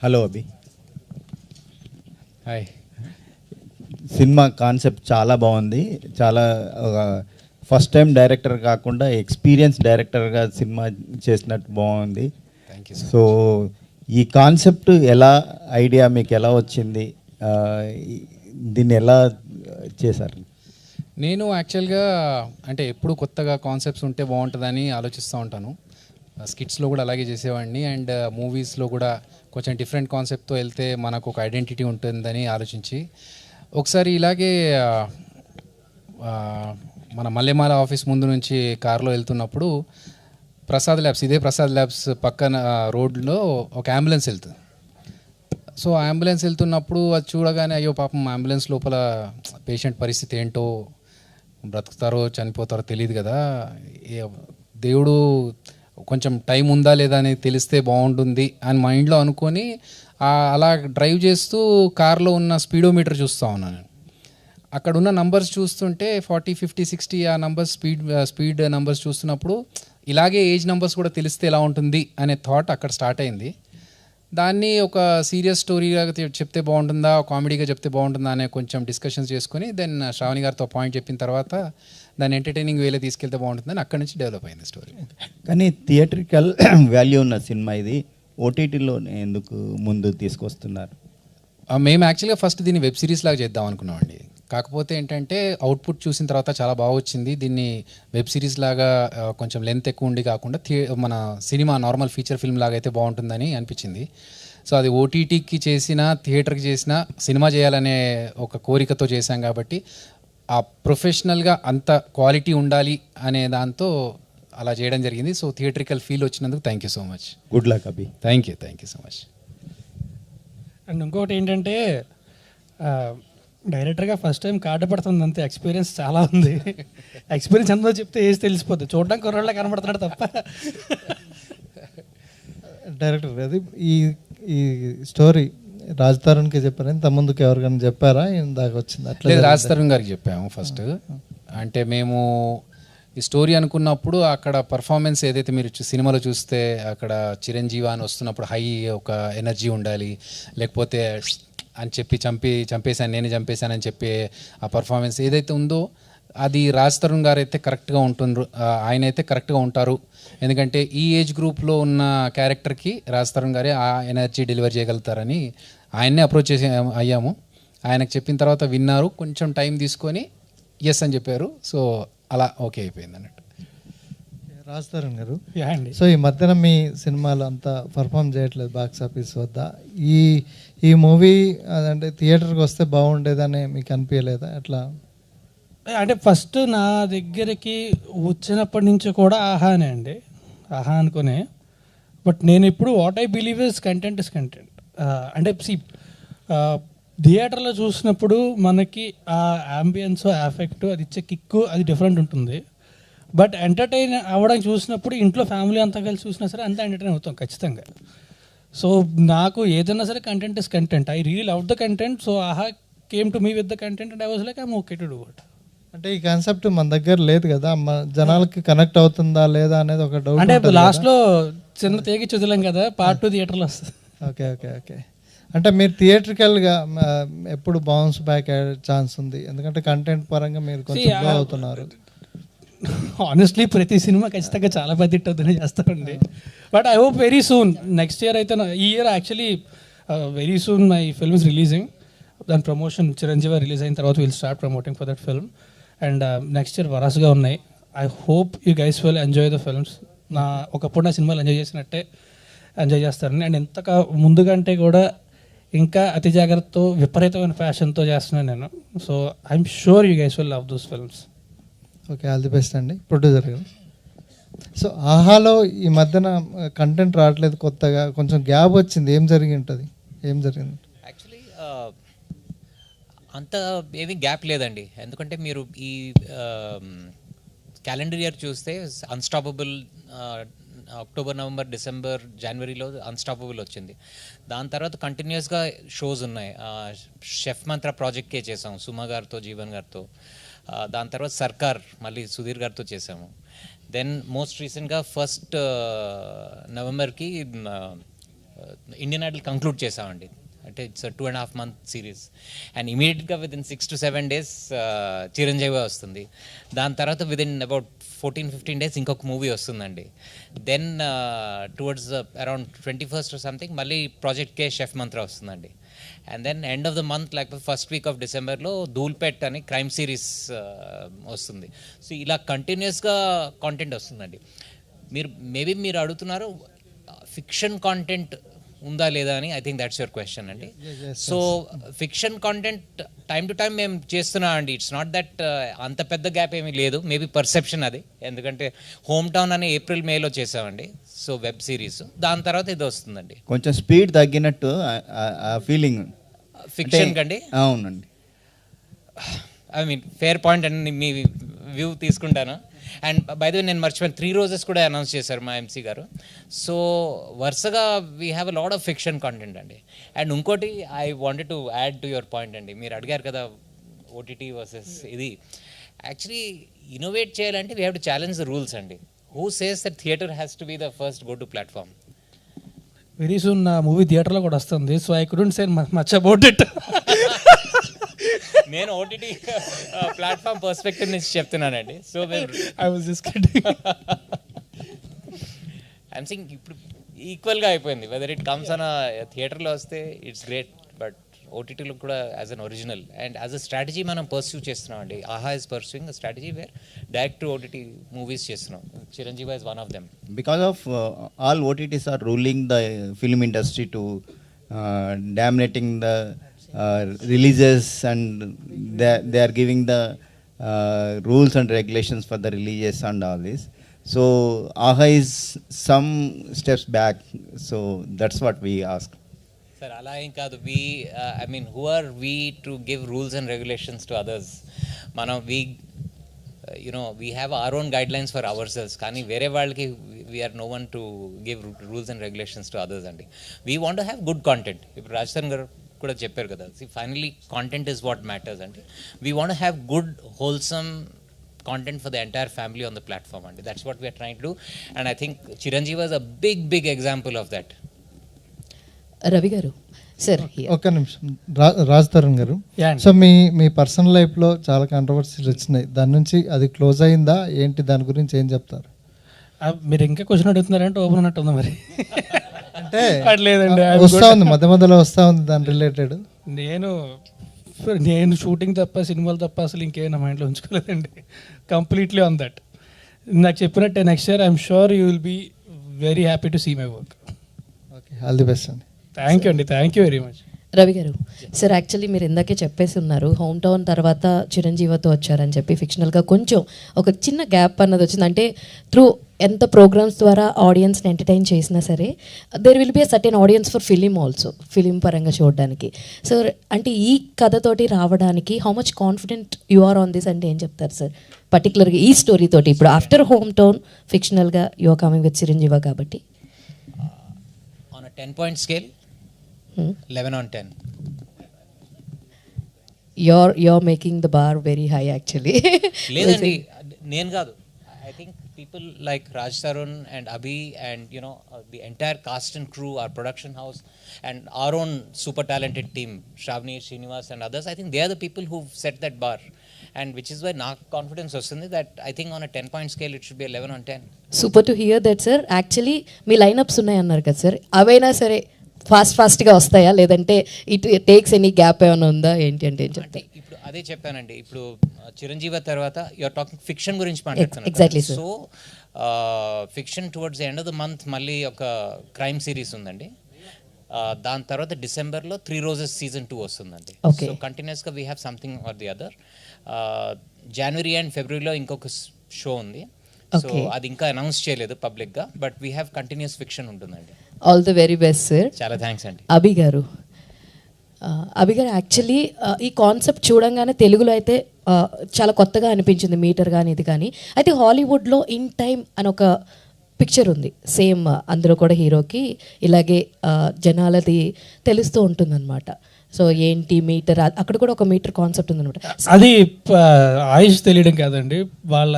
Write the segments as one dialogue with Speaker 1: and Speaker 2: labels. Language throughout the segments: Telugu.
Speaker 1: హలో అభి.
Speaker 2: హాయ్.
Speaker 1: సినిమా కాన్సెప్ట్ చాలా బాగుంది. చాలా ఫస్ట్ టైం డైరెక్టర్ కాకుండా ఎక్స్పీరియన్స్ డైరెక్టర్గా సినిమా చేసినట్టు బాగుంది.
Speaker 2: Thank you.
Speaker 1: సో ఈ కాన్సెప్ట్ ఎలా ఐడియా మీకు ఎలా వచ్చింది, దీన్ని ఎలా చేశారు?
Speaker 2: నేను యాక్చువల్గా అంటే ఎప్పుడు కొత్తగా కాన్సెప్ట్స్ ఉంటే బాగుంటుందని ఆలోచిస్తూ ఉంటాను. స్కిట్స్లో కూడా అలాగే చేసేవాడిని, అండ్ మూవీస్లో కూడా కొంచెం డిఫరెంట్ కాన్సెప్ట్తో వెళ్తే మనకు ఒక ఐడెంటిటీ ఉంటుందని ఆలోచించి ఒకసారి ఇలాగే మన మల్లెమాల ఆఫీస్ ముందు నుంచి కారులో వెళ్తున్నప్పుడు ప్రసాద్ ల్యాబ్స్, ఇదే ప్రసాద్ ల్యాబ్స్ పక్కన రోడ్లో ఒక అంబులెన్స్ వెళ్తుంది. సో అంబులెన్స్ వెళ్తున్నప్పుడు అది చూడగానే అయ్యో పాపం అంబులెన్స్ లోపల పేషెంట్ పరిస్థితి ఏంటో, బ్రతుకుతారో చనిపోతారో తెలియదు కదా, దేవుడు కొంచెం టైం ఉందా లేదా అని తెలిస్తే బాగుంటుంది అని మైండ్లో అనుకొని అలా డ్రైవ్ చేస్తూ కార్లో ఉన్న స్పీడోమీటర్ చూస్తూ ఉన్నాను. అక్కడ ఉన్న నంబర్స్ చూస్తుంటే 40, 50, 60 ఆ నంబర్స్ స్పీడ్ నంబర్స్ చూస్తున్నప్పుడు ఇలాగే ఏజ్ నంబర్స్ కూడా తెలిస్తే ఎలా ఉంటుంది అనే థాట్ అక్కడ స్టార్ట్ అయింది. దాన్ని ఒక సీరియస్ స్టోరీగా చెప్తే బాగుంటుందా, కామెడీగా చెప్తే బాగుంటుందా అనే కొంచెం డిస్కషన్స్ చేసుకుని దెన్ శ్రావణి గారితో పాయింట్ చెప్పిన తర్వాత దాన్ని ఎంటర్టైనింగ్ వేలో తీసుకెళ్తే బాగుంటుందని అక్కడి నుంచి డెవలప్ అయింది స్టోరీ. కానీ
Speaker 1: థియేట్రికల్ వాల్యూ ఉన్న సినిమా ఇది, ఓటీటీలో ఎందుకు ముందు తీసుకొస్తున్నారు?
Speaker 2: మేము యాక్చువల్గా ఫస్ట్ దీన్ని వెబ్ సిరీస్ లాగా చేద్దాం అనుకున్నామండి. కాకపోతే ఏంటంటే అవుట్పుట్ చూసిన తర్వాత చాలా బాగా వచ్చింది. దీన్ని వెబ్ సిరీస్ లాగా కొంచెం లెంత్ ఎక్కువ ఉండి కాకుండా మన సినిమా నార్మల్ ఫీచర్ ఫిల్మ్ లాగా అయితే బాగుంటుందని అనిపించింది. సో అది ఓటీటీకి చేసిన, థియేటర్కి చేసిన, సినిమా చేయాలనే ఒక కోరికతో చేశాం కాబట్టి ఆ ప్రొఫెషనల్గా అంత క్వాలిటీ ఉండాలి అనే దాంతో అలా చేయడం జరిగింది. సో థియేట్రికల్ ఫీల్ వచ్చినందుకు thank you so much.
Speaker 1: Good luck Abhi.
Speaker 2: Thank you so much.
Speaker 3: And ఇంకోటి ఏంటంటే డైరెక్టర్గా ఫస్ట్ టైం కార్డు పడుతుంది, అంతే. ఎక్స్పీరియన్స్ చాలా ఉంది. ఎక్స్పీరియన్స్ ఎంతో చెప్తే ఏజ్ తెలిసిపోద్ది, చూడడానికి కుర్రాళ్ళ కనబడుతున్నాడు తప్ప.
Speaker 4: డైరెక్టర్ అది ఈ స్టోరీ రాజ్ తరుణ్కి చెప్పారా, ఇంత ముందుకు ఎవరికైనా చెప్పారా? ఇందాక వచ్చింది అట్లా
Speaker 2: రాజ్ తరుణ్ గారికి చెప్పాము ఫస్ట్. అంటే మేము ఈ స్టోరీ అనుకున్నప్పుడు అక్కడ పర్ఫార్మెన్స్ ఏదైతే మీరు సినిమాలో చూస్తే అక్కడ చిరంజీవి అని వస్తున్నప్పుడు హై ఒక ఎనర్జీ ఉండాలి, లేకపోతే అని చెప్పి చంపేశాను నేనే చంపేశానని చెప్పి ఆ పర్ఫార్మెన్స్ ఏదైతే ఉందో అది రాజ్ తరుణ్ గారు అయితే కరెక్ట్గా ఉంటుండ్రు, ఆయన అయితే కరెక్ట్గా ఉంటారు. ఎందుకంటే ఈ ఏజ్ గ్రూప్లో ఉన్న క్యారెక్టర్కి రాజ్ తరుణ్ గారే ఆ ఎనర్జీ డెలివర్ చేయగలుగుతారని ఆయన్నే అప్రోచ్ అయ్యాము. ఆయనకు చెప్పిన తర్వాత విన్నారు, కొంచెం టైం తీసుకొని ఎస్ అని చెప్పారు. సో అలా ఓకే అయిపోయింది అన్నట్టు.
Speaker 4: రాజ్ తరుణ్ గారు,
Speaker 3: అండి.
Speaker 4: సో ఈ మధ్యన మీ సినిమాలు అంతా పర్ఫామ్ చేయట్లేదు బాక్స్ ఆఫీస్ వద్ద. ఈ మూవీ అంటే థియేటర్కి వస్తే బాగుండేదని మీకు అనిపించలేదా? ఎట్లా
Speaker 3: అంటే ఫస్ట్ నా దగ్గరికి వచ్చినప్పటి నుంచి కూడా ఆహానే అండి, ఆహా అనుకునే. బట్ నేను ఇప్పుడు what I believe is content is content. అంటే థియేటర్లో చూసినప్పుడు మనకి ఆ అంబియన్స్, ఎఫెక్ట్, అది ఇచ్చే కిక్కు అది డిఫరెంట్ ఉంటుంది. బట్ ఎంటర్టైన్ అవ్వడానికి చూసినప్పుడు ఇంట్లో ఫ్యామిలీ అంతా కలిసి చూసినా సరే అంతా ఎంటర్టైన్ అవుతాం ఖచ్చితంగా. సో నాకు ఏదైనా సరే content is content. I really love the content. So Aha came to me with the content and I was like I'm okay to do it.
Speaker 4: అంటే ఈ కాన్సెప్ట్ మన దగ్గర లేదు కదా, జనాలకి కనెక్ట్ అవుతుందా లేదా అనేది ఒక డౌట్.
Speaker 3: అంటే లాస్ట్లో చిన్న తేగి చూదలేం కదా, పార్ట్ 2 థియేటర్లో వస్తుంది.
Speaker 4: Okay okay okay. అంటే మీరు థియేట్రికల్గా ఎప్పుడు బౌన్స్ బ్యాక్ అయ్యే ఛాన్స్ ఉంది? ఎందుకంటే కంటెంట్ పరంగా మీరు కొంచెం గ్రో అవుతున్నారు.
Speaker 3: ఆనెస్ట్లీ ప్రతి సినిమా ఖచ్చితంగా చాలా పెద్ద హిట్ అవుతుందని చేస్తారండి. But I hope very soon, next year అయితే, ఈ year actually very soon my film is releasing. దాని ప్రమోషన్ చిరంజీవి రిలీజ్ అయిన తర్వాత will start promoting for that film. And next year వరసగా ఉన్నాయి. I hope you guys will enjoy the films. ఒకప్పుడు నా సినిమాలు ఎంజాయ్ చేసినట్టే ఎంజాయ్ చేస్తారని. అండ్ ఎంత ముందుకంటే కూడా ఇంకా అతి జాగ్రత్తతో, విపరీతమైన ఫ్యాషన్తో చేస్తున్నాను నేను. So I'm sure you guys will love those films.
Speaker 4: Okay, all the best అండి ప్రొడ్యూసర్ గారు. సో ఆహాలో ఈ మధ్యన కంటెంట్ రావట్లేదు, కొత్తగా కొంచెం గ్యాప్ వచ్చింది. ఏం జరిగి ఉంటుంది? ఏం జరిగింది?
Speaker 5: యాక్చువల్లీ అంత ఏమీ గ్యాప్ లేదండి. ఎందుకంటే మీరు ఈ క్యాలెండర్ ఇయర్ చూస్తే అన్స్టాపబుల్ అక్టోబర్, నవంబర్, డిసెంబర్, జనవరిలో అన్స్టాపబుల్ వచ్చింది. దాని తర్వాత కంటిన్యూస్గా షోస్ ఉన్నాయి. షెఫ్ మంత్ర ప్రాజెక్ట్కే చేసాము సుమ గారితో, జీవన్ గారితో. దాని తర్వాత సర్కార్ మళ్ళీ సుధీర్ గారితో చేసాము. దెన్ మోస్ట్ రీసెంట్గా 1st నవంబర్కి ఇండియన్ ఐడల్ కంక్లూడ్ చేసామండి. అంటే ఇట్స్ 2.5 month సిరీస్. అండ్ ఇమీడియట్గా విదిన్ 6 to 7 days చిరంజీవి వస్తుంది. దాని తర్వాత విదిన్ అబౌట్ 14-15 days ఇంకొక మూవీ వస్తుందండి. Then towards around 21st or something మళ్ళీ ప్రాజెక్ట్ కే షెఫ్ మంత్ర వస్తుందండి. And then end of the month లేకపోతే ఫస్ట్ వీక్ ఆఫ్ డిసెంబర్లో ధూల్పెట్ అని క్రైమ్ సిరీస్ వస్తుంది. సో ఇలా కంటిన్యూస్గా కాంటెంట్ వస్తుందండి. మీరు అడుగుతున్నారు ఫిక్షన్ కాంటెంట్ ఉందా లేదా అని. I think that's your question అండి. So fiction content time to time మేము చేస్తున్నాం అండి. ఇట్స్ నాట్ దట్ అంత పెద్ద గ్యాప్ ఏమీ లేదు. మేబీ పర్సెప్షన్ అది. ఎందుకంటే హోమ్ టౌన్ అని April, Mayలో చేసామండి. So web series. దాని తర్వాత ఇది వస్తుందండి.
Speaker 1: కొంచెం స్పీడ్ తగ్గినట్టు ఆ ఫీలింగ్
Speaker 5: ఫిక్షన్ కండి.
Speaker 1: అవునండి.
Speaker 5: ఐ మీన్ ఫేర్ పాయింట్ అని మీ వ్యూ తీసుకుంటాను. అండ్ బై ద వే నేను మర్చిపోయాను, 3 Roses కూడా అనౌన్స్ చేశారు మా MC గారు. సో వరుసగా we have a lot of fiction content అండి. అండ్ ఇంకోటి I wanted to add to your point అండి. మీరు అడిగారు కదా OTT వర్సెస్ ఇది. యాక్చువల్లీ ఇన్నోవేట్ చేయాలంటే we have to challenge the rules అండి. Who says that theatre has to be the first go to platform?
Speaker 3: Very soon నా మూవీ థియేటర్లో కూడా వస్తుంది. So I couldn't say much about it.
Speaker 5: నేను OTT ప్లాట్ఫామ్ పర్స్పెక్టివ్ నుంచి చెప్తున్నానండి. So
Speaker 3: I was just kidding.
Speaker 5: I'm Singh ఇప్పుడు ఈక్వల్గా అయిపోయింది. వెదర్ ఇట్ కమ్స్ ఆన్ థియేటర్లో వస్తే ఇట్స్ గ్రేట్, బట్ OTTలో కూడా as an original and as a strategy మనం పర్స్యూ చేస్తున్నాం అండి. Aha is pursuing a strategy where direct to OTT movies చేస్తున్నాం. Chiranjeevi is one of them.
Speaker 1: Because of all OTTs are ruling the film industry to dominating the releases, and they are giving the rules and regulations for the releases and all this. So AHA is some steps back. So that's what we ask.
Speaker 5: Sir, అలా ఏం కాదు. I mean, who are we to give rules and regulations to others? మనం we have our own guidelines for ourselves. కానీ వేరే వాళ్ళకి we are no one to give rules and regulations to others అండి. We want to have good content. ఇప్పుడు రాజస్థాన్ గారు కూడా చెప్పారు కదా, finally content is what matters అండి. We want have good wholesome content for the entire family on the platform, and that's what we are trying to do. And I think Chiranjeevi was a big example of that.
Speaker 6: Ravi గారు సార్
Speaker 4: ఒక్క నిమిషం. రాజ్ తరుణ్ గారు, సో మీ పర్సనల్ లైఫ్లో చాలా కాంట్రవర్సీలు వచ్చినాయి. దాని నుంచి అది క్లోజ్ అయిందా ఏంటి? దాని గురించి ఏం చెప్తారు?
Speaker 3: మీరు ఇంకా క్వశ్చన్ అడుగుతున్నారంటే ఓపెన్ అన్నట్టు ఉంది మరి.
Speaker 4: అంటే
Speaker 3: లేదండి,
Speaker 4: వస్తూ ఉంది, మధ్యలో వస్తూ ఉంది దాని రిలేటెడ్.
Speaker 3: నేను షూటింగ్ తప్ప సినిమాలు తప్ప అసలు ఇంకేం నా మైండ్లో ఉంచుకోలేదండి. Completely on that. నాకు చెప్పినట్టే next year I'm sure you will be very happy to see my work.
Speaker 4: Okay, all the best అండి.
Speaker 3: థ్యాంక్ యూ అండి, thank you very much.
Speaker 6: Ravi గారు సార్, యాక్చువల్లీ మీరు ఇందాకే చెప్పేసి ఉన్నారు హోమ్ టౌన్ తర్వాత చిరంజీవితో వచ్చారని చెప్పి. ఫిక్షనల్గా కొంచెం ఒక చిన్న గ్యాప్ అన్నది వచ్చింది. అంటే త్రూ ఎంత ప్రోగ్రామ్స్ ద్వారా ఆడియన్స్ని ఎంటర్టైన్ చేసినా సరే there will be a certain audience for film also, film పరంగా చూడడానికి. సో అంటే ఈ కథతోటి రావడానికి how much confident you are on this అంటే ఏం చెప్తారు సార్? పర్టికులర్గా ఈ స్టోరీ తోటి ఇప్పుడు ఆఫ్టర్ హోమ్ టౌన్ ఫిక్షనల్గా you are coming with Chiranjeevi కాబట్టి.
Speaker 5: On a 10-point scale 11 on 10.
Speaker 6: You're making the bar very high actually.
Speaker 5: లేదండి, నేను కాదు. I think people like Raj Tarun and Abhi and the entire cast and crew, our production house and our own super talented team, Shravani, Srinivas and others, I think they are the people who've set that bar, and which is why నాకు కాన్ఫిడెన్స్ వస్తుంది that I think on a 10-point scale it should be 11 on 10.
Speaker 6: Super to hear that sir. Actually మీ లైనప్స్ ఉన్నాయన్నారు కదా సార్, అవైనా సరే ఫాస్ట్గా వస్తాయా లేదంటే ఇట్ టేక్స్ ఎనీ గ్యాప్ ఏమైనా ఉందా ఏంటి అంటే ఏం చెప్తారు?
Speaker 5: ఇప్పుడు అదే చెప్పానండి. ఇప్పుడు చిరంజీవి తర్వాత యూఆర్ టాకింగ్ ఫిక్షన్ గురించి
Speaker 6: Exactly,
Speaker 5: మాట్లాడుతున్నాను.
Speaker 6: sir.
Speaker 5: So fiction towards the end of the month మళ్ళీ ఒక క్రైమ్ సిరీస్ ఉందండి. దాని తర్వాత డిసెంబర్లో 3 Roses season 2 వస్తుందండి.
Speaker 6: Okay.
Speaker 5: సో కంటిన్యూస్గా we have something or the other. January and ఫిబ్రవరిలో ఇంకొక షో ఉంది. సో అది ఇంకా అనౌన్స్ చేయలేదు పబ్లిక్గా, but we have continuous fiction ఉంటుందండి.
Speaker 6: All the very best sir.
Speaker 5: చాలా థ్యాంక్స్ అండి.
Speaker 6: అభి గారు యాక్చువల్లీ ఈ కాన్సెప్ట్ చూడంగానే తెలుగులో అయితే చాలా కొత్తగా అనిపించింది, మీటర్ కానీ ఇది కానీ. అయితే హాలీవుడ్లో ఇన్ టైమ్ అని ఒక పిక్చర్ ఉంది సేమ్, అందులో కూడా హీరోకి ఇలాగే జనాలది తెలుస్తూ ఉంటుందన్నమాట. సో ఏంటి మీటర్, అక్కడ కూడా ఒక మీటర్ కాన్సెప్ట్ ఉందన్నమాట.
Speaker 3: అది ఆయుష్ తెలియడం కాదండి, వాళ్ళ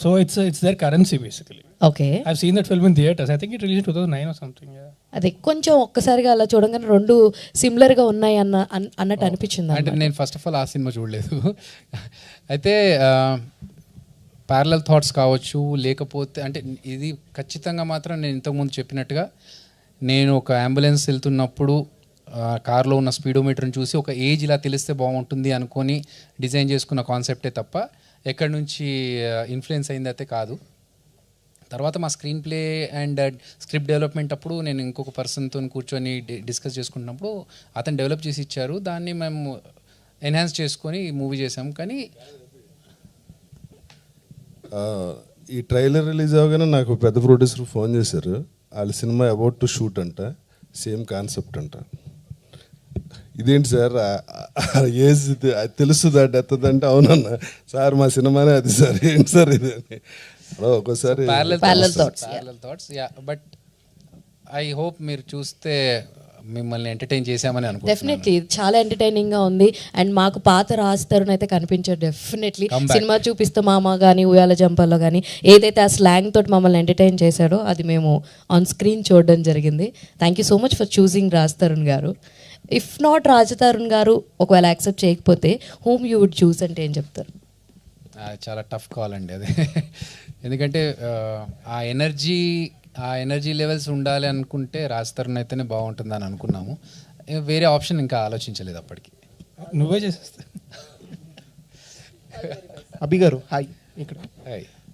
Speaker 3: So it's their currency basically.
Speaker 6: Okay,
Speaker 3: I've seen that film in theaters. I think it released in 2009 or something. Yeah.
Speaker 6: అదే కొంచెం ఒక్కసారిగా అలా చూడగానే రెండు సిమిలర్గా ఉన్నాయి అన్నట్టు అనిపించింది
Speaker 2: అంటే నేను ఫస్ట్ ఆఫ్ ఆల్ ఆ సినిమా చూడలేదు. అయితే ప్యారలల్ థాట్స్ కావచ్చు, లేకపోతే అంటే ఇది ఖచ్చితంగా మాత్రం నేను ఇంతకుముందు చెప్పినట్టుగా నేను ఒక అంబులెన్స్ వెళ్తున్నప్పుడు కార్లో ఉన్న స్పీడోమీటర్ని చూసి ఒక ఏజ్ ఇలా తెలిస్తే బాగుంటుంది అనుకొని డిజైన్ చేసుకున్న కాన్సెప్టే తప్ప ఎక్కడి నుంచి ఇన్ఫ్లుయెన్స్ అయింది అయితే కాదు. తర్వాత మా screen play and script development అప్పుడు నేను ఇంకొక పర్సన్తో కూర్చొని డిస్కస్ చేసుకున్నప్పుడు అతను డెవలప్ చేసి ఇచ్చారు. దాన్ని మేము ఎన్హాన్స్ చేసుకొని మూవీ చేసాము. కానీ
Speaker 7: ఈ ట్రైలర్ రిలీజ్ అవ్వగానే నాకు పెద్ద ప్రొడ్యూసర్ ఫోన్ చేశారు. వాళ్ళ సినిమా అబౌట్ టు షూట్ అంట, సేమ్ కాన్సెప్ట్ అంట. ఇదేంటి సార్ ఏజ్ అది తెలుస్తుందా డెత్ అంటే అవునన్నా సార్ మా సినిమానే అది సార్ ఏంటి సార్ ఇది అని ఒక్కోసారి
Speaker 6: Parallel thoughts.
Speaker 2: Thoughts but I hope మీరు చూస్తే మిమ్మల్ని ఎంటర్టైన్ చేసామని అనుకుంటున్నాను.
Speaker 6: డెఫినెట్లీ చాలా ఎంటర్టైనింగ్ గా ఉంది. అండ్ మాకు పాత రాజతరుణ్ అయితే కనిపించారు డెఫినెట్లీ. సినిమా చూపిస్తే మామ కానీ ఉయ్యాల జంపల్లో కానీ ఏదైతే ఆ స్లాంగ్ తోటి మమ్మల్ని ఎంటర్టైన్ చేశాడో అది మేము ఆన్ స్క్రీన్ చూడడం జరిగింది. Thank you so much for choosing Raj Tarun గారు. ఇఫ్ నాట్ రాజతరుణ్ గారు ఒకవేళ యాక్సెప్ట్ చేయకపోతే హూమ్ యూ వుడ్ చూస్ అంటే ఏం చెప్తారు?
Speaker 2: చాలా టఫ్ కాల్ అండి అది. ఎందుకంటే ఆ ఎనర్జీ లెవెల్స్ ఉండాలి అనుకుంటే రాజతరుణ్ అయితేనే బాగుంటుందని అనుకున్నాము. వేరే ఆప్షన్ ఇంకా ఆలోచించలేదు అప్పటికి.
Speaker 3: నువ్వే చేసేస్తా.
Speaker 8: అభి గారు హాయ్. ఇక్కడ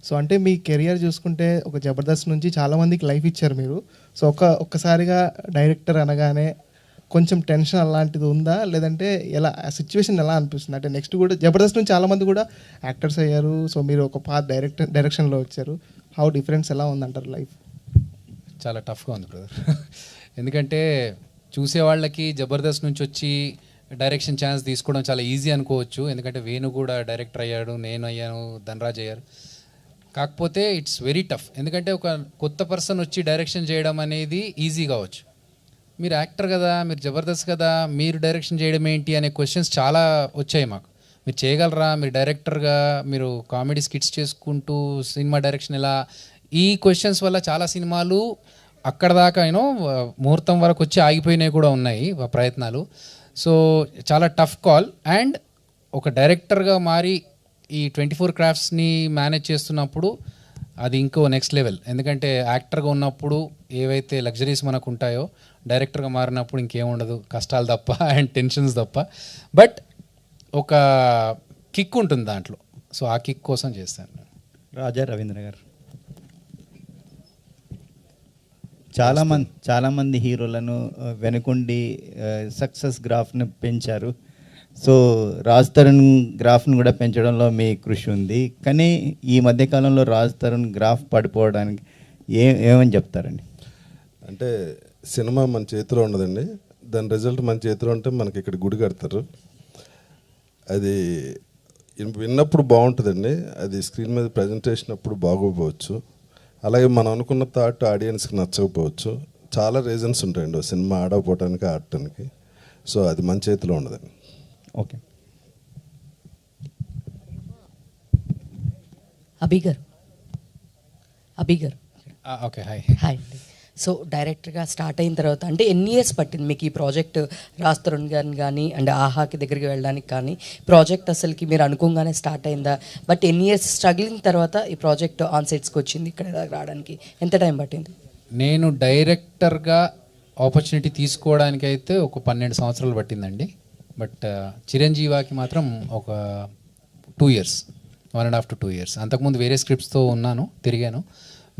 Speaker 8: సో అంటే మీ కెరియర్ చూసుకుంటే ఒక జబర్దస్త్ నుంచి చాలామందికి లైఫ్ ఇచ్చారు మీరు. సో ఒక్కసారిగా డైరెక్టర్ అనగానే కొంచెం టెన్షన్ అలాంటిది ఉందా, లేదంటే ఎలా ఆ సిచ్యువేషన్ ఎలా అనిపిస్తుంది? అంటే నెక్స్ట్ కూడా జబర్దస్త్ నుంచి చాలామంది కూడా యాక్టర్స్ అయ్యారు. సో మీరు ఒక పాత్ డైరెక్షన్లో వచ్చారు. హౌ డిఫరెన్స్ ఎలా ఉందంటారు లైఫ్?
Speaker 2: చాలా టఫ్గా ఉంది బ్రదర్. ఎందుకంటే చూసేవాళ్ళకి జబర్దస్త్ నుంచి వచ్చి డైరెక్షన్ ఛాన్స్ తీసుకోవడం చాలా ఈజీ అనుకోవచ్చు. ఎందుకంటే వేణు కూడా డైరెక్టర్ అయ్యాడు, నేను అయ్యాను, ధనరాజ్ అయ్యారు. కాకపోతే ఇట్స్ వెరీ టఫ్. ఎందుకంటే ఒక కొత్త పర్సన్ వచ్చి డైరెక్షన్ చేయడం అనేది ఈజీ కావచ్చు. మీరు యాక్టర్ కదా, మీరు జబర్దస్త్ కదా, మీరు డైరెక్షన్ చేయడం ఏంటి అనే క్వశ్చన్స్ చాలా వచ్చాయి మాకు. మీరు చేయగలరా, మీరు డైరెక్టర్గా మీరు కామెడీ స్కిట్స్ చేసుకుంటూ సినిమా డైరెక్షన్ ఎలా, ఈ క్వశ్చన్స్ వల్ల చాలా సినిమాలు అక్కడ దాకా ముహూర్తం వరకు వచ్చి ఆగిపోయినవి కూడా ఉన్నాయి ప్రయత్నాలు. సో చాలా టఫ్ కాల్. అండ్ ఒక డైరెక్టర్గా మారి ఈ 24 క్రాఫ్ట్స్ని మేనేజ్ చేస్తున్నప్పుడు అది ఇంకో నెక్స్ట్ లెవెల్. ఎందుకంటే యాక్టర్గా ఉన్నప్పుడు ఏవైతే లగ్జరీస్ మనకు ఉంటాయో డైరెక్టర్గా మారినప్పుడు ఇంకేముండదు, కష్టాలు తప్ప అండ్ టెన్షన్స్ తప్ప. బట్ ఒక కిక్ ఉంటుంది దాంట్లో. సో ఆ కిక్ కోసం చేస్తాను.
Speaker 1: రాజా రవీంద్ర గారు, చాలామంది హీరోలను వెనుకొండి సక్సెస్ గ్రాఫ్ను పెంచారు. సో రాజ్ తరుణ్ గ్రాఫ్ను కూడా పెంచడంలో మీ కృషి ఉంది. కానీ ఈ మధ్యకాలంలో రాజ్ తరుణ్ గ్రాఫ్ పడిపోవడానికి ఏమని చెప్తారండి?
Speaker 7: అంటే సినిమా మన చేతిలో ఉండదండి, దాని రిజల్ట్ మన చేతిలో ఉంటే మనకి ఇక్కడ గుడి కడతారు. అది విన్నప్పుడు బాగుంటుందండి, అది స్క్రీన్ మీద ప్రజెంటేషన్ అప్పుడు బాగోపోవచ్చు. అలాగే మనం అనుకున్న థాట్ ఆడియన్స్కి నచ్చకపోవచ్చు. చాలా రీజన్స్ ఉంటాయండి సినిమా ఆడకపోవటానికి, ఆడటానికి. సో అది మన చేతిలో ఉండదండి.
Speaker 1: ఓకే.
Speaker 9: అభి గారు
Speaker 2: ఓకే హాయ్.
Speaker 9: హాయ్ అండి. సో డైరెక్టర్గా స్టార్ట్ అయిన తర్వాత అంటే ఎన్ని ఇయర్స్ పట్టింది మీకు ఈ ప్రాజెక్ట్ రాజ్ తరుణ్ గారిని కానీ అండ్ ఆహాకి దగ్గరికి వెళ్ళడానికి కానీ? ప్రాజెక్ట్ అసలుకి మీరు అనుకోగానే స్టార్ట్ అయిందా? బట్ ఎన్ని ఇయర్స్ స్ట్రగ్లింగ్ తర్వాత ఈ ప్రాజెక్ట్ ఆన్ సెట్స్కి వచ్చింది, ఇక్కడ రావడానికి ఎంత టైం పట్టింది?
Speaker 2: నేను డైరెక్టర్గా ఆపర్చునిటీ తీసుకోవడానికైతే ఒక 12 సంవత్సరాలు పట్టిందండి. బట్ చిరంజీవాకి మాత్రం ఒక 2 years, 1.5 to 2 years. అంతకుముందు వేరే స్క్రిప్ట్స్తో తిరిగాను.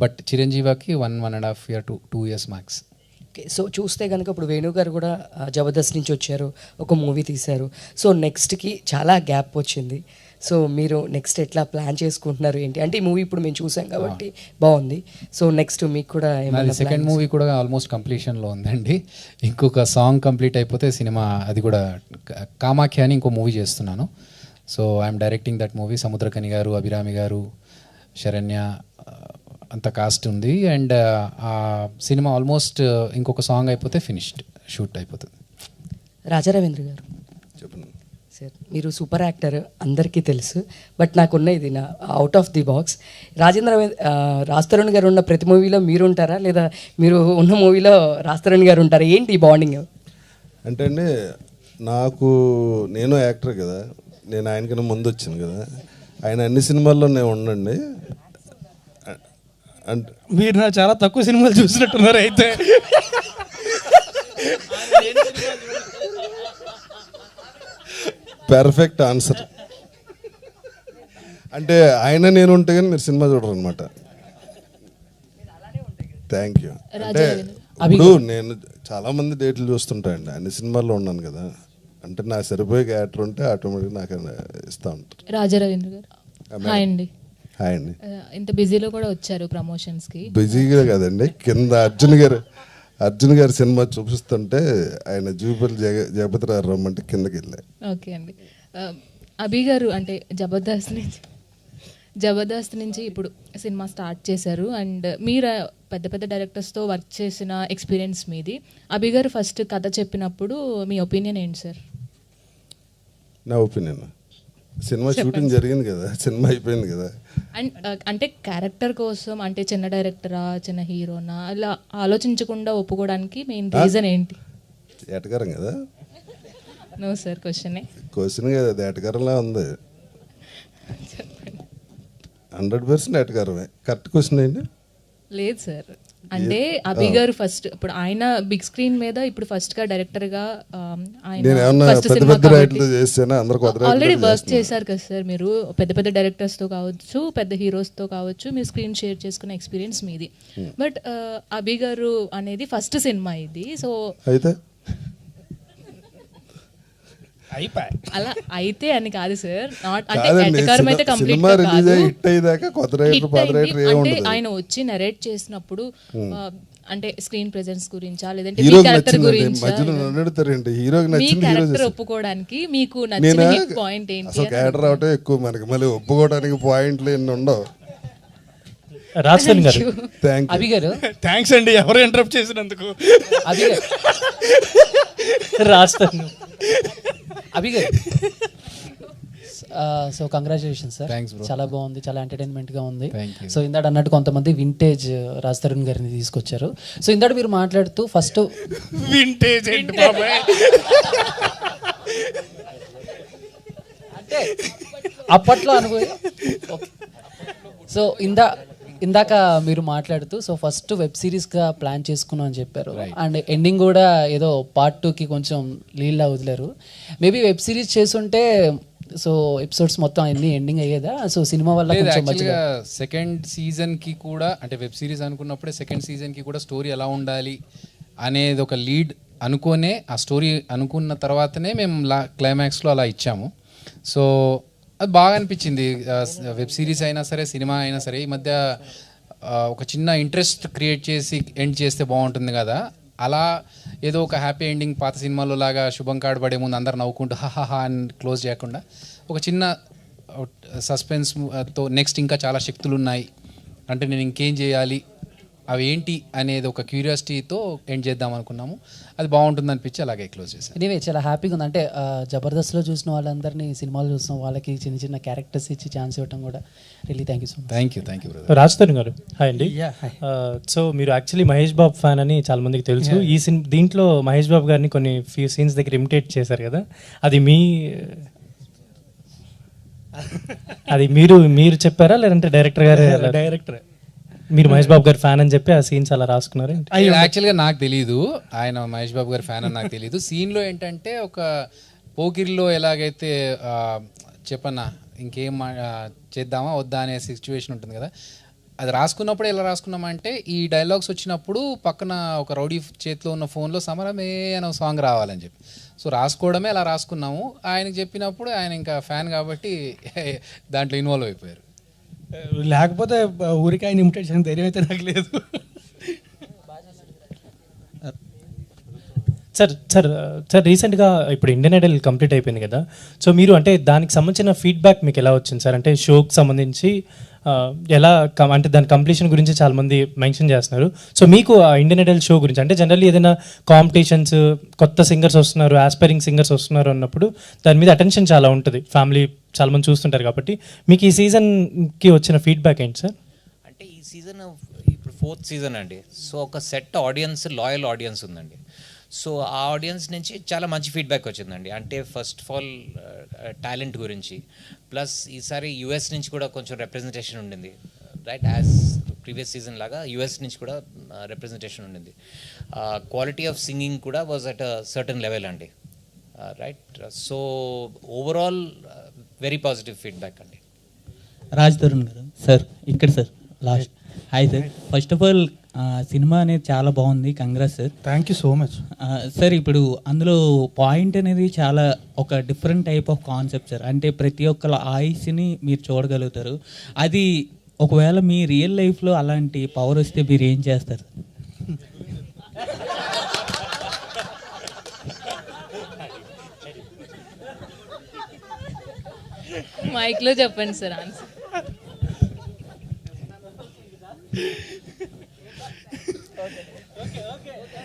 Speaker 2: బట్ చిరంజీవాకి 1.5 year to 2 years max.
Speaker 9: Okay. So చూస్తే కనుక ఇప్పుడు వేణు గారు కూడా జబర్దస్త్ నుంచి వచ్చారు, ఒక మూవీ తీశారు. సో నెక్స్ట్కి చాలా గ్యాప్ వచ్చింది. సో మీరు నెక్స్ట్ ఎట్లా ప్లాన్ చేసుకుంటున్నారు ఏంటి? అంటే ఈ మూవీ ఇప్పుడు మేము చూసాం కాబట్టి బాగుంది. సో నెక్స్ట్ మీకు కూడా
Speaker 2: సెకండ్ మూవీ కూడా ఆల్మోస్ట్ కంప్లీషన్లో ఉందండి. ఇంకొక సాంగ్ కంప్లీట్ అయిపోతే సినిమా అది కూడా కామాఖ్య అని ఇంకో మూవీ చేస్తున్నాను. So I'm directing that movie. Samuthirakani గారు, అభిరామి గారు, శరణ్య అంత కాస్ట్ ఉంది. అండ్ ఆ సినిమా ఆల్మోస్ట్ ఇంకొక సాంగ్ అయిపోతే ఫినిష్డ్, షూట్ అయిపోతుంది.
Speaker 9: రాజా రవీంద్ర గారు
Speaker 7: చెప్పండి
Speaker 9: సార్ మీరు సూపర్ యాక్టర్ అందరికీ తెలుసు, బట్ నాకున్న ఇది నా out of the box. Raj Tarun గారు ఉన్న ప్రతి మూవీలో మీరు ఉంటారా, లేదా మీరు ఉన్న మూవీలో రాజ్ తరుణ్ గారు ఉంటారా? ఏంటి ఈ బాండింగ్?
Speaker 7: అంటే అండి నేను యాక్టర్ కదా, నేను ఆయనకన్నా ముందు వచ్చాను కదా, ఆయన అన్ని సినిమాల్లో నేను ఉండండి. అంటే
Speaker 3: మీరు నా చాలా తక్కువ సినిమాలు చూసినట్టున్నారు అయితే.
Speaker 7: Perfect answer. అంటే ఆయన నేను ఉంటే కానీ మీరు సినిమా చూడరు అనమాట. Thank you. అంటే ఇప్పుడు నేను చాలా మంది డేట్లు చూస్తుంటాయండి, అన్ని సినిమాల్లో ఉన్నాను కదా, అంటే నాకు సరిపోయే క్యారెక్టర్ ఉంటే ఆటోమేటిక్గా నాకు ఇస్తూ ఉంటారు.
Speaker 10: రాజా రవీంద్ర గారు హాయ్ అండి.
Speaker 7: హాయ్ అండి.
Speaker 10: ఇంత బిజీలో కూడా వచ్చారు ప్రమోషన్స్కి.
Speaker 7: బిజీగా కదండి, కింద అర్జున్ గారి సినిమా చూపిస్తుంటే ఆయన జూపల్లి జగపతిరావు రమ్మంటే కిందకి వెళ్ళా.
Speaker 10: ఓకే అండి. అభి గారు అంటే జబర్దస్త్ నుంచి ఇప్పుడు సినిమా స్టార్ట్ చేశారు అండ్ మీరు పెద్ద పెద్ద డైరెక్టర్స్తో వర్క్ చేసిన ఎక్స్పీరియన్స్ మీది. అభి గారు ఫస్ట్ కథ చెప్పినప్పుడు మీ ఒపీనియన్ ఏంటి సార్?
Speaker 7: నా ఒపీనియన్, సినిమా షూటింగ్ జరిగింది కదా, సినిమా అయిపోయింది కదా.
Speaker 10: అండ్ అంటే క్యారెక్టర్ కోసం అంటే చిన్న డైరెక్టరా చిన్న హీరోనా అలా ఆలోచించకుండా ఒప్పుకోవడానికి మెయిన్ రీజన్ ఏంటి?
Speaker 7: ఏటగారం కదా.
Speaker 10: నో సార్
Speaker 7: క్వశ్చన్ కదా, అది ఏటగారంలా ఉంది. 100% ఏటగారమే. కరెక్ట్ క్వశ్చన్ ఏంటి?
Speaker 10: లేదు సార్, అంటే అభి గారు ఫస్ట్ ఇప్పుడు ఆయన బిగ్ స్క్రీన్ మీద ఇప్పుడు ఫస్ట్ గా డైరెక్టర్ గా ఆల్రెడీ వర్క్ చేశారు కదా సార్ మీరు. పెద్ద పెద్ద డైరెక్టర్స్ తో కావచ్చు, పెద్ద హీరోస్ తో కావచ్చు, మీరు స్క్రీన్ షేర్ చేసుకునే ఎక్స్పీరియన్స్ మీది. బట్ అభి గారు అనేది ఫస్ట్ సినిమా ఇది. సో
Speaker 7: అయితే
Speaker 10: అలా అయితే అని కాదు సార్, నాట్ అంటే ఎటకారం అయితే కంప్లీట్ గా కాదు. అంటే ఆయన వచ్చి నరేట్ చేసినప్పుడు అంటే స్క్రీన్ ప్రెజెన్స్ గురించా లేదంటే మీ క్యారెక్టర్ గురించా, మీ క్యారెక్టర్ ఒప్పుకోవడానికి మీకు నచ్చిన పాయింట్ ఏంటి?
Speaker 7: క్యారెక్టర్ అవటే ఎక్కువ మనకి, మళ్ళీ ఒప్పుకోవడానికి పాయింట్లు ఎన్ని ఉండవు.
Speaker 3: రాజన్ గారు
Speaker 9: అభి గారు
Speaker 3: థ్యాంక్స్ అండి, ఎవరు ఇంటరప్ట్ చేసినందుకు. రాజన్
Speaker 11: అభి గారు సో కంగ్రాచులేషన్స్ సార్, చాలా బాగుంది, చాలా ఎంటర్టైన్మెంట్గా ఉంది. సో ఇందాక అన్నట్టు కొంతమంది వింటేజ్ రాజ్ తరుణ్ గారిని తీసుకొచ్చారు. సో ఇందాక మీరు మాట్లాడుతూ ఫస్ట్
Speaker 3: వింటేజ్
Speaker 11: అంటే అప్పట్లో అనుభవం. సో ఇందాక మీరు మాట్లాడుతూ సో ఫస్ట్ వెబ్ సిరీస్గా ప్లాన్ చేసుకున్నాం అని చెప్పారు, అండ్ ఎండింగ్ కూడా ఏదో పార్ట్ 2కి కొంచెం లీడ్లా వదిలేరు. మేబీ వెబ్ సిరీస్ చేసుంటే సో ఎపిసోడ్స్ మొత్తం అన్ని ఎండింగ్ అయ్యేదా? సో సినిమా వల్ల
Speaker 2: సెకండ్ సీజన్కి కూడా అంటే వెబ్ సిరీస్ అనుకున్నప్పుడే సెకండ్ సీజన్కి కూడా స్టోరీ ఎలా ఉండాలి అనేది ఒక లీడ్ అనుకోనే ఆ స్టోరీ అనుకున్న తర్వాతనే మేము క్లైమాక్స్లో అలా ఇచ్చాము. సో అది బాగా అనిపించింది. వెబ్ సిరీస్ అయినా సరే సినిమా అయినా సరే ఈ మధ్య ఒక చిన్న ఇంట్రెస్ట్ క్రియేట్ చేసి ఎండ్ చేస్తే బాగుంటుంది కదా, అలా ఏదో ఒక హ్యాపీ ఎండింగ్ పాత సినిమాలో లాగా శుభం కార్డు పడే ముందు అందరు నవ్వుకుంటూ హాహా అని క్లోజ్ చేయకుండా ఒక చిన్న సస్పెన్స్తో నెక్స్ట్ ఇంకా చాలా శక్తులు ఉన్నాయి అంటే నేను ఇంకేం చేయాలి అవి ఏంటి అనేది ఒక క్యూరియాసిటీతో ఎండ్ చేద్దాం అనుకున్నాము. అది బాగుంటుంది అనిపించి అలాగే క్లోజ్ చేశాను.
Speaker 11: ఎనీవే చాలా హ్యాపీగా ఉంది. అంటే జబర్దస్త్లో చూసిన వాళ్ళందరినీ సినిమాలు చూసిన వాళ్ళకి చిన్న చిన్న క్యారెక్టర్స్ ఇచ్చి ఛాన్స్ ఇవ్వడం కూడా really thank you so much.
Speaker 2: Thank you
Speaker 3: Raj Tarun గారు. హాయ్ అండి. సో మీరు యాక్చువల్లీ మహేష్ బాబు ఫ్యాన్ అని చాలా మందికి తెలుసు. ఈ దీంట్లో మహేష్ బాబు గారిని కొన్ని ఫ్యూ సీన్స్ దగ్గర ఇమిటేట్ చేశారు కదా, అది మీరు చెప్పారా లేదంటే డైరెక్టర్ గారు? డైరెక్టర్ మీరు మహేష్ బాబు గారి ఫ్యాన్ అని చెప్పి ఆ సీన్స్ అలా రాసుకున్నారు?
Speaker 2: యాక్చువల్గా నాకు తెలీదు ఆయన మహేష్ బాబు గారి ఫ్యాన్ అని నాకు తెలీదు. సీన్లో ఏంటంటే ఒక పోకిరిలో ఎలాగైతే చెప్పన్నా ఇంకేం చేద్దామా వద్దా అనే సిచ్యువేషన్ ఉంటుంది కదా, అది రాసుకున్నప్పుడు ఎలా రాసుకున్నామంటే ఈ డైలాగ్స్ వచ్చినప్పుడు పక్కన ఒక రౌడీ చేతిలో ఉన్న ఫోన్లో సమరమే అనే సాంగ్ రావాలని చెప్పి సో రాసుకోవడమే అలా రాసుకున్నాము. ఆయనకు చెప్పినప్పుడు ఆయన ఇంకా ఫ్యాన్ కాబట్టి దాంట్లో ఇన్వాల్వ్ అయిపోయారు.
Speaker 3: లేకపోతే ఊరికి ఆయన ఇమిటేట్ చేసిన ధైర్యం అయితే నాకు లేదు. సార్ రీసెంట్గా ఇప్పుడు ఇండియన్ ఐడల్ కంప్లీట్ అయిపోయింది కదా, సో మీరు అంటే దానికి సంబంధించిన ఫీడ్బ్యాక్ మీకు ఎలా వచ్చింది సార్? అంటే షోకి సంబంధించి
Speaker 12: ఎలా అంటే దాని కంప్లీషన్ గురించి చాలామంది మెన్షన్ చేస్తున్నారు. సో మీకు ఇండియన్ ఐడల్ షో గురించి అంటే జనరల్లీ ఏదైనా కాంపిటీషన్స్, కొత్త సింగర్స్ వస్తున్నారు, ఆస్పైరింగ్ సింగర్స్ వస్తున్నారు అన్నప్పుడు దాని మీద అటెన్షన్ చాలా ఉంటుంది, ఫ్యామిలీ చాలామంది చూస్తుంటారు. కాబట్టి మీకు ఈ సీజన్కి వచ్చిన ఫీడ్బ్యాక్ ఏంటి సార్?
Speaker 5: అంటే ఈ సీజన్ ఇప్పుడు 4th సీజన్ అండి. సో ఒక సెట్ ఆడియన్స్, లాయల్ ఆడియన్స్ ఉందండి. సో ఆ ఆడియన్స్ నుంచి చాలా మంచి ఫీడ్బ్యాక్ వచ్చిందండి. అంటే ఫస్ట్ ఆఫ్ ఆల్ టాలెంట్ గురించి, ప్లస్ ఈసారి యుఎస్ నుంచి కూడా కొంచెం రిప్రజెంటేషన్ ఉండింది, రైట్? యాజ్ ప్రీవియస్ సీజన్ లాగా యుఎస్ నుంచి కూడా రిప్రజెంటేషన్ ఉండింది. క్వాలిటీ ఆఫ్ సింగింగ్ కూడా was at a certain level అండి, right? So overall very positive feedback అండి.
Speaker 13: రాజ్ తరుణ్ గారు సార్, ఇక్కడ sir last. Hi sir, first of all cinema అనేది చాలా బాగుంది, congrats sir.
Speaker 3: Thank you so much
Speaker 13: sir. ఇప్పుడు అందులో పాయింట్ అనేది చాలా ఒక different type of concept sir. అంటే ప్రతి ఒక్కళ్ళ ఆయుష్ని మీరు చూడగలుగుతారు. అది ఒకవేళ మీ రియల్ లైఫ్లో అలాంటి పవర్ వస్తే మీరు ఏం చేస్తారు?
Speaker 10: మైక్లో చెప్పండి సార్ ఆన్సర్.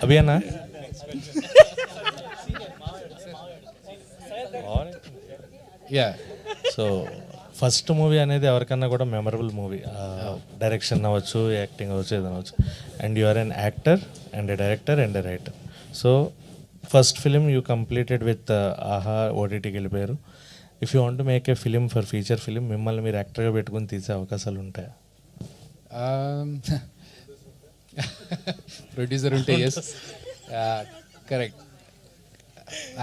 Speaker 14: అభి అన్న, సో ఫస్ట్ మూవీ అనేది ఎవరికన్నా కూడా మెమరబుల్ మూవీ. డైరెక్షన్ అవ్వచ్చు, యాక్టింగ్ అవ్వచ్చు, ఏదైనా అవ్వచ్చు. And you are an actor and a director and a writer. So first film you completed with Aha, ఓటీటీకి వెళ్ళిపోయారు. If you want to make a film for feature film, మిమ్మల్ని మీరు యాక్టర్గా పెట్టుకుని తీసే అవకాశాలు ఉంటాయా?
Speaker 2: ప్రొడ్యూసర్ ఉంటే ఎస్, కరెక్ట్.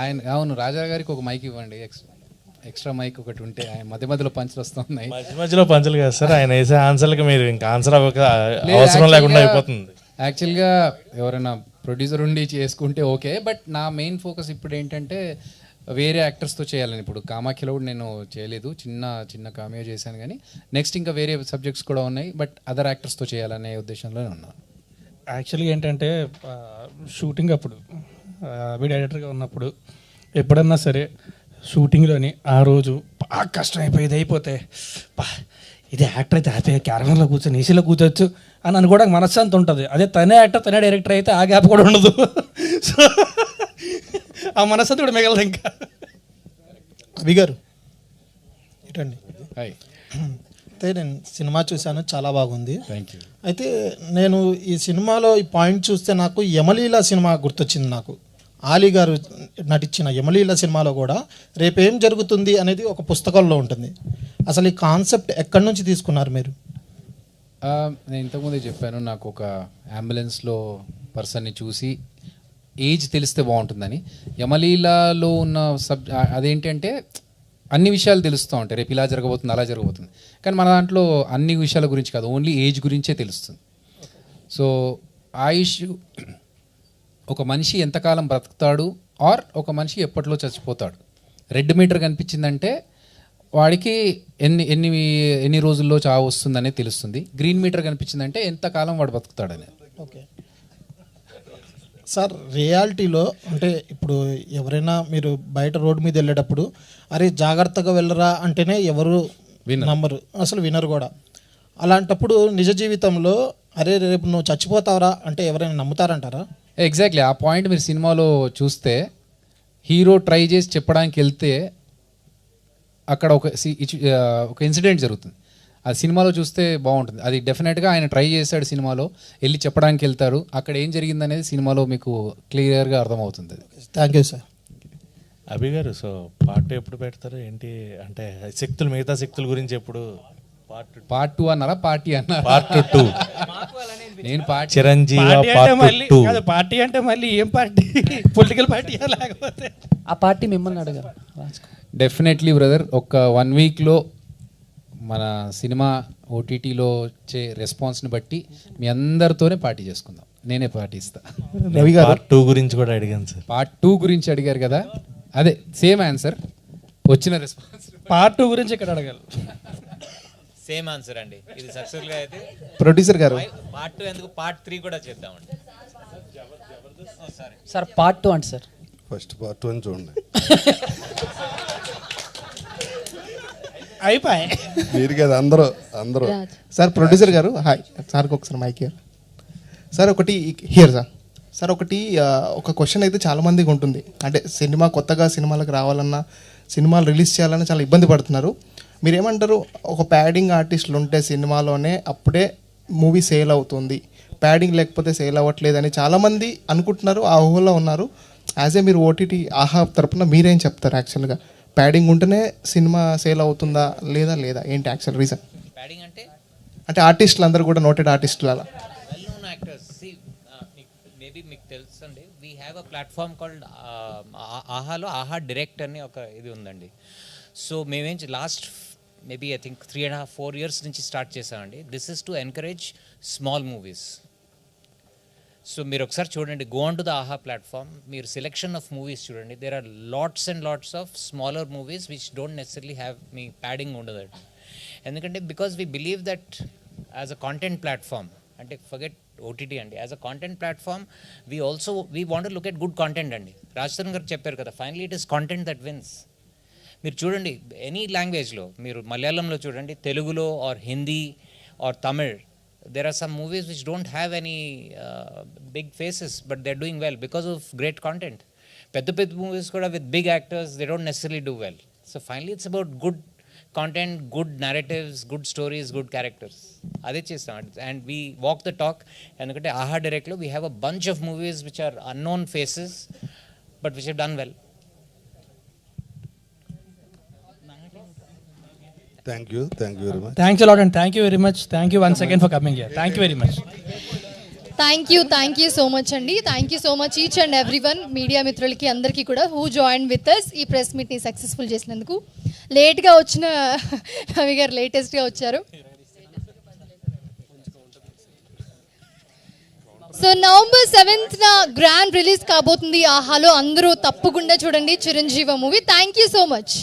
Speaker 2: ఆయన అవును, రాజా గారికి ఒక మైక్ ఇవ్వండి, ఎక్స్ట్రా మైక్ ఒకటి ఉంటే. ఆయన మధ్య మధ్యలో పంచులు వస్తున్నాయి.
Speaker 14: మధ్యలో పంచులు కాదు సార్, ఆయన వేసే ఆన్సర్లకి మీరు ఇంకా ఆన్సర్ అవసరం లేకుండా అయిపోతుంది.
Speaker 2: యాక్చువల్గా ఎవరైనా ప్రొడ్యూసర్ ఉండి చేసుకుంటే ఓకే, బట్ నా మెయిన్ ఫోకస్ ఇప్పుడు ఏంటంటే వేరే యాక్టర్స్తో చేయాలని. ఇప్పుడు కామాఖ్యలో కూడా నేను చేయలేదు, చిన్న కామియో చేశాను, కానీ నెక్స్ట్ ఇంకా వేరే సబ్జెక్ట్స్ కూడా ఉన్నాయి, బట్ అదర్ యాక్టర్స్తో చేయాలనే ఉద్దేశంలోనే ఉన్నాను.
Speaker 3: యాక్చువల్గా ఏంటంటే షూటింగ్ అప్పుడు మీ డైరెక్టర్గా ఉన్నప్పుడు ఎప్పుడన్నా సరే షూటింగ్లోని ఆ రోజు బాగా కష్టం అయిపోయేది, అయిపోతే ఇది యాక్టర్ అయితే హ్యాపీగా క్యారవన్లో కూర్చొని ఏసీలో కూర్చోవచ్చు అని అనుకోవడానికి మనశ్శాంతి ఉంటుంది. అదే తనే యాక్టర్ తనే డైరెక్టర్ అయితే ఆ గ్యాప్ కూడా ఉండదు. సో ఆ మనశ్శాంతి కూడా మిగలదు. ఇంకా
Speaker 15: అభి గారు ఇటండి.
Speaker 2: హాయ్.
Speaker 15: అయితే నేను సినిమా చూశాను, చాలా బాగుంది.
Speaker 2: Thank you.
Speaker 15: అయితే నేను ఈ సినిమాలో ఈ పాయింట్ చూస్తే నాకు యమలీల సినిమా గుర్తొచ్చింది. నాకు ఆలీ గారు నటించిన యమలీల సినిమాలో కూడా రేపేం జరుగుతుంది అనేది ఒక పుస్తకంలో ఉంటుంది. అసలు ఈ కాన్సెప్ట్ ఎక్కడి నుంచి తీసుకున్నారు మీరు?
Speaker 2: నేను ఇంతకుముందే చెప్పాను, నాకు ఒక అంబులెన్స్లో పర్సన్ని చూసి ఏజ్ తెలిస్తే బాగుంటుందని. యమలీలలో ఉన్న అదేంటంటే అన్ని విషయాలు తెలుస్తూ ఉంటాయి, రేపు ఇలా జరగబోతుంది, అలా జరగబోతుంది. కానీ మన దాంట్లో అన్ని విషయాల గురించి కాదు, ఓన్లీ ఏజ్ గురించే తెలుస్తుంది. సో ఆయుష్, ఒక మనిషి ఎంతకాలం బ్రతుకుతాడు ఆర్ ఒక మనిషి ఎప్పట్లో చచ్చిపోతాడు. రెడ్ మీటర్ కనిపించిందంటే వాడికి ఎన్ని రోజుల్లో చావు వస్తుందనే తెలుస్తుంది. గ్రీన్ మీటర్ కనిపించిందంటే ఎంతకాలం వాడు బతుకుతాడనే.
Speaker 15: ఓకే సార్, రియాలిటీలో అంటే ఇప్పుడు ఎవరైనా మీరు బయట రోడ్డు మీద వెళ్ళేటప్పుడు అరే జాగ్రత్తగా వెళ్ళరా అంటేనే ఎవరు నమ్మరు, అసలు వినరు కూడా. అలాంటప్పుడు నిజ జీవితంలో అరే రేపు నువ్వు చచ్చిపోతావరా అంటే ఎవరైనా నమ్ముతారంటారా?
Speaker 2: ఎగ్జాక్ట్లీ ఆ పాయింట్ మీరు సినిమాలో చూస్తే హీరో ట్రై చేసి చెప్పడానికి వెళ్తే అక్కడ ఒక ఇన్సిడెంట్ జరుగుతుంది. అది సినిమాలో చూస్తే బాగుంటుంది. అది డెఫినెట్గా ఆయన ట్రై చేశాడు, సినిమాలో వెళ్ళి చెప్పడానికి వెళ్తారు, అక్కడ ఏం జరిగిందనేది సినిమాలో మీకు క్లియర్గా అర్థమవుతుంది.
Speaker 15: Thank you sir.
Speaker 14: అభి గారు, సో పార్ట్ ఎప్పుడు పెడతారు ఏంటి? అంటే శక్తులు, మిగతా శక్తుల గురించి ఎప్పుడు?
Speaker 2: పార్ట్ 2 అన్నారా, పార్టీ అన్నారా?
Speaker 14: పార్ట్ 2. నేను చిరంజీవి
Speaker 3: పార్టీ అంటే మళ్ళీ ఏం పార్టీ? పొలిటికల్ పార్టీ లేకపోతే
Speaker 11: ఆ పార్టీ మిమ్మల్ని అడగారు.
Speaker 2: డెఫినెట్లీ బ్రదర్, ఒక 1 వీక్లో మన సినిమా ఓటీటీలో వచ్చే రెస్పాన్స్ని బట్టి మీ అందరితోనే పార్టీ చేసుకుందాం. నేనే పార్టీ ఇస్తా.
Speaker 14: రవి గారు, పార్ట్ 2 గురించి కూడా అడిగాను సార్.
Speaker 2: పార్ట్ 2 గురించి అడిగారు కదా, అదే సేమ్ ఆన్సర్ వచ్చిన రెస్పాన్స్.
Speaker 3: పార్ట్ 2 గురించి ఇక్కడ అడగాలి.
Speaker 5: సేమ్ ఆన్సర్ అండి. ఇది సక్సెస్ఫుల్గా అయితే
Speaker 8: ప్రొడ్యూసర్ గారు
Speaker 5: పార్ట్ 2 ఎందుకు, పార్ట్ 3 కూడా చేద్దామండి.
Speaker 11: సార్ పార్ట్ 2 అంటే సార్
Speaker 7: ఫస్ట్ పార్ట్ 1 చూడండి.
Speaker 3: అయిపోయాయి.
Speaker 7: మీరు కదా అందరూ
Speaker 8: సార్ ప్రొడ్యూసర్ గారు హాయ్ సార్కి ఒకసారి మైక్ ఇయర్ సార్. ఒకటి హియర్ సార్ ఒకటి ఒక క్వశ్చన్ అయితే చాలా మందికి ఉంటుంది. అంటే కొత్తగా సినిమాలకు రావాలన్నా, సినిమాలు రిలీజ్ చేయాలన్నా చాలా ఇబ్బంది పడుతున్నారు. మీరేమంటారు? ఒక ప్యాడింగ్ ఆర్టిస్టులు ఉంటే సినిమాలోనే అప్పుడే మూవీ సేల్ అవుతుంది, ప్యాడింగ్ లేకపోతే సేల్ అవ్వట్లేదు అని చాలామంది అనుకుంటున్నారు, ఆ ఊహలో ఉన్నారు. యాజ్ ఏ మీరు ఓటీటీ ఆహా తరపున మీరేం చెప్తారు? యాక్చువల్గా ప్యాడింగ్ ఉంటేనే సినిమా సేల్ అవుతుందా లేదా ఏంటి యాక్చువల్ రీజన్?
Speaker 5: ప్యాడింగ్
Speaker 8: అంటే ఆర్టిస్టులు అందరూ కూడా నోటెడ్ ఆర్టిస్టులు అలా
Speaker 5: వెల్ నోన్ యాక్టర్స్. మేబీ మీకు తెలుసు అండి, we have a platform called ఆహాలో ఆహా డైరెక్ట్ అని ఒక ఇది ఉందండి. సో మేమేం last maybe I think 3.5-4 years నుంచి స్టార్ట్ చేసామండి. This is to encourage small movies. So మీరు ఒకసారి చూడండి, go on to the Aha platform, మీరు సెలెక్షన్ ఆఫ్ మూవీస్ చూడండి. There are lots and lots of smaller movies which don't necessary have మీ ప్యాడింగ్ ఉండదు. ఎందుకంటే because we believe that as a content platform, అంటే ఫర్గెట్ ఓటీటీ అండి, as a content platform we want look at good content అండి. రాజస్థాన్ గారు చెప్పారు కదా, finally it is content that wins. మీరు చూడండి ఎనీ లాంగ్వేజ్లో, మీరు మలయాళంలో చూడండి, తెలుగులో or Hindi or Tamil, there are some movies which don't have any big faces but they're doing well because of great content. Pedda movies kuda with big actors, they don't necessarily do well. So finally it's about good content, good narratives, good stories, good characters. Ade chestam, and we walk the talk. Endukante Aha Direct lo we have a bunch of movies which are unknown faces but which have done well.
Speaker 7: Thank you very much.
Speaker 3: Thanks a lot and thank you very much. Thank you once again for coming here. Thank you very much.
Speaker 16: Thank you so much అండి. Thank you so much each and everyone, media మిత్రులకి అందరికీ కూడా హూ జాయిన్ విత్ అస్ ఈ ప్రెస్ మీట్ని సక్సెస్ఫుల్ చేసినందుకు. లేట్గా వచ్చిన రవి గారు లేటెస్ట్గా వచ్చారు. So November 7th grand release కాబోతుంది ఆహాలో. అందరూ తప్పకుండా చూడండి Chiranjeevi movie. Thank you so much.